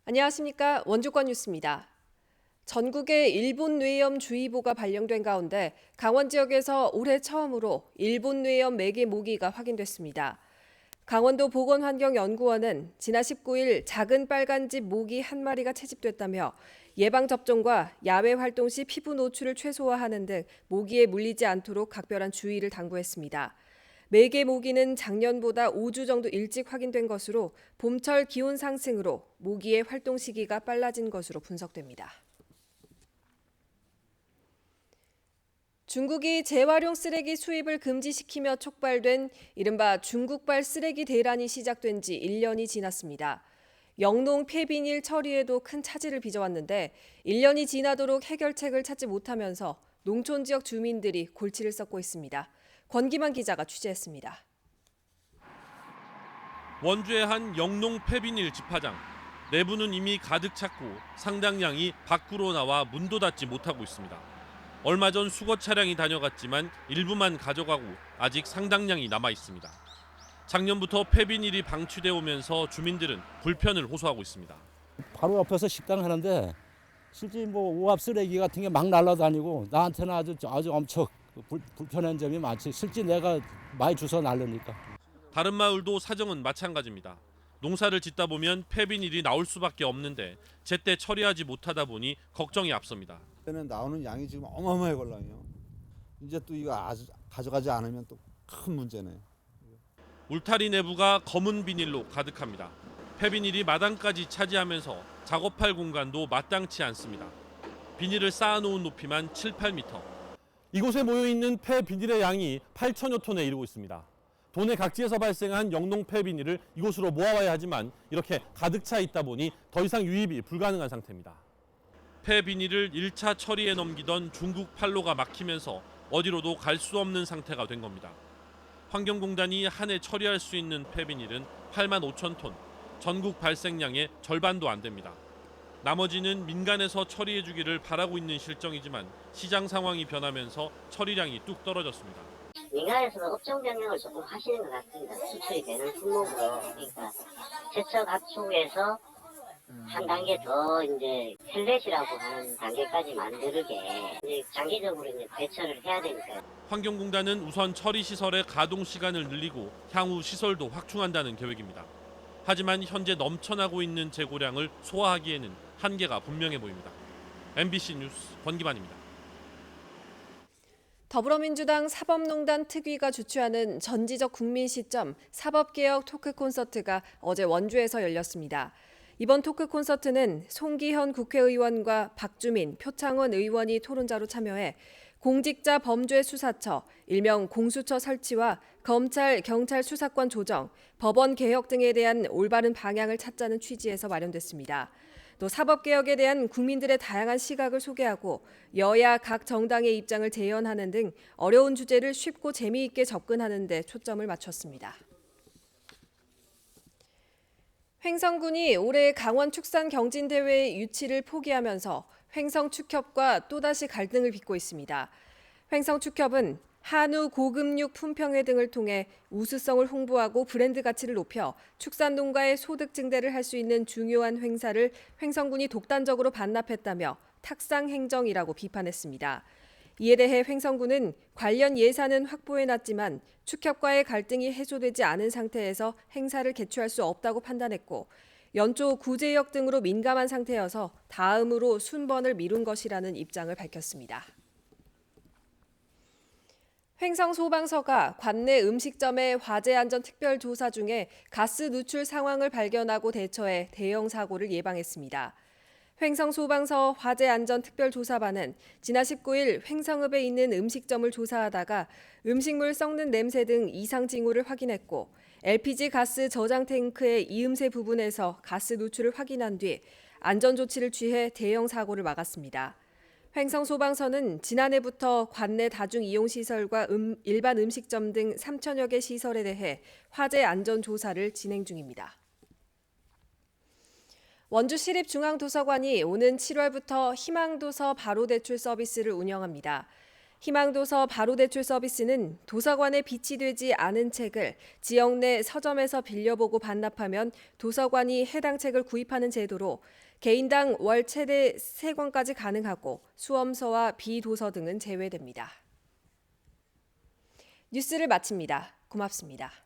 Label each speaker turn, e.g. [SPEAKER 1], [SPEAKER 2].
[SPEAKER 1] 안녕하십니까. 원주권 뉴스입니다. 전국에 일본 뇌염 주의보가 발령된 가운데 강원 지역에서 올해 처음으로 일본 뇌염 매개 모기가 확인됐습니다. 강원도 보건환경연구원은 지난 19일 작은 빨간집 모기 한 마리가 채집됐다며 예방접종과 야외 활동 시 피부 노출을 최소화하는 등 모기에 물리지 않도록 각별한 주의를 당부했습니다. 매개 모기는 작년보다 5주 정도 일찍 확인된 것으로 봄철 기온 상승으로 모기의 활동 시기가 빨라진 것으로 분석됩니다. 중국이 재활용 쓰레기 수입을 금지시키며 촉발된 이른바 중국발 쓰레기 대란이 시작된 지 1년이 지났습니다. 영농 폐비닐 처리에도 큰 차질을 빚어왔는데 1년이 지나도록 해결책을 찾지 못하면서 농촌 지역 주민들이 골치를 썩고 있습니다. 권기만 기자가 취재했습니다.
[SPEAKER 2] 원주의 한 영농 폐비닐 집화장. 내부는 이미 가득 찼고 상당량이 밖으로 나와 문도 닫지 못하고 있습니다. 얼마 전 수거 차량이 다녀갔지만 일부만 가져가고 아직 상당량이 남아 있습니다. 작년부터 폐비닐이 방치돼 오면서 주민들은 불편을 호소하고 있습니다.
[SPEAKER 3] 바로 옆에서 식당 하는데 실제 오합 쓰레기 같은 게 막 날아다니고 나한테는 아주 엄청 불편한 점이 많지. 실제 내가 많이 주워 날르니까.
[SPEAKER 2] 다른 마을도 사정은 마찬가지입니다. 농사를 짓다 보면 폐비닐이 나올 수밖에 없는데 제때 처리하지 못하다 보니 걱정이 앞섭니다.
[SPEAKER 4] 때는 나오는 양이 지금 어마어마해 걸랑이요. 이제 또 이거 가져가지 않으면 또 큰 문제네.
[SPEAKER 2] 울타리 내부가 검은 비닐로 가득합니다. 폐비닐이 마당까지 차지하면서 작업할 공간도 마땅치 않습니다. 비닐을 쌓아놓은 높이만 7, 8m. 이곳에 모여있는 폐비닐의 양이 8천여 톤에 이르고 있습니다. 도내 각지에서 발생한 영농 폐비닐을 이곳으로 모아와야 하지만 이렇게 가득 차 있다 보니 더 이상 유입이 불가능한 상태입니다. 폐비닐을 1차 처리에 넘기던 중국 판로가 막히면서 어디로도 갈 수 없는 상태가 된 겁니다. 환경공단이 한 해 처리할 수 있는 폐비닐은 8만 5천 톤, 전국 발생량의 절반도 안 됩니다. 나머지는 민간에서 처리해 주기를 바라고 있는 실정이지만 시장 상황이 변하면서 처리량이 뚝 떨어졌습니다.
[SPEAKER 5] 민간에서도 업종 변경을 조금 하시는 것 같습니다. 수출이 되는 품목으로. 그러니까 제철 각축에서 한 단계 더 이제 펠렛이라고 하는 단계까지 만들게 이제 장기적으로 이제 대처를 해야 되니까요.
[SPEAKER 2] 환경공단은 우선 처리 시설의 가동 시간을 늘리고 향후 시설도 확충한다는 계획입니다. 하지만 현재 넘쳐나고 있는 재고량을 소화하기에는 한계가 분명해 보입니다. MBC 뉴스 권기만입니다.
[SPEAKER 1] 더불어민주당 사법농단 특위가 주최하는 전지적 국민시점 사법개혁 토크 콘서트가 어제 원주에서 열렸습니다. 이번 토크 콘서트는 송기현 국회의원과 박주민, 표창원 의원이 토론자로 참여해 공직자 범죄수사처, 일명 공수처 설치와 검찰, 경찰 수사권 조정, 법원 개혁 등에 대한 올바른 방향을 찾자는 취지에서 마련됐습니다. 또 사법개혁에 대한 국민들의 다양한 시각을 소개하고 여야 각 정당의 입장을 재연하는 등 어려운 주제를 쉽고 재미있게 접근하는 데 초점을 맞췄습니다. 횡성군이 올해 강원 축산경진대회의 유치를 포기하면서 횡성축협과 또다시 갈등을 빚고 있습니다. 횡성축협은 한우 고급육 품평회 등을 통해 우수성을 홍보하고 브랜드 가치를 높여 축산농가의 소득 증대를 할 수 있는 중요한 행사를 횡성군이 독단적으로 반납했다며 탁상행정이라고 비판했습니다. 이에 대해 횡성군은 관련 예산은 확보해놨지만 축협과의 갈등이 해소되지 않은 상태에서 행사를 개최할 수 없다고 판단했고 연초 구제역 등으로 민감한 상태여서 다음으로 순번을 미룬 것이라는 입장을 밝혔습니다. 횡성소방서가 관내 음식점의 화재안전 특별조사 중에 가스 누출 상황을 발견하고 대처해 대형 사고를 예방했습니다. 횡성소방서 화재안전특별조사반은 지난 19일 횡성읍에 있는 음식점을 조사하다가 음식물 썩는 냄새 등 이상 징후를 확인했고 LPG 가스 저장 탱크의 이음새 부분에서 가스 누출을 확인한 뒤 안전조치를 취해 대형 사고를 막았습니다. 횡성소방서는 지난해부터 관내 다중이용시설과 일반 음식점 등 3천여 개 시설에 대해 화재 안전 조사를 진행 중입니다. 원주시립중앙도서관이 오는 7월부터 희망도서 바로 대출 서비스를 운영합니다. 희망도서 바로대출 서비스는 도서관에 비치되지 않은 책을 지역 내 서점에서 빌려보고 반납하면 도서관이 해당 책을 구입하는 제도로 개인당 월 최대 3권까지 가능하고 수험서와 비도서 등은 제외됩니다. 뉴스를 마칩니다. 고맙습니다.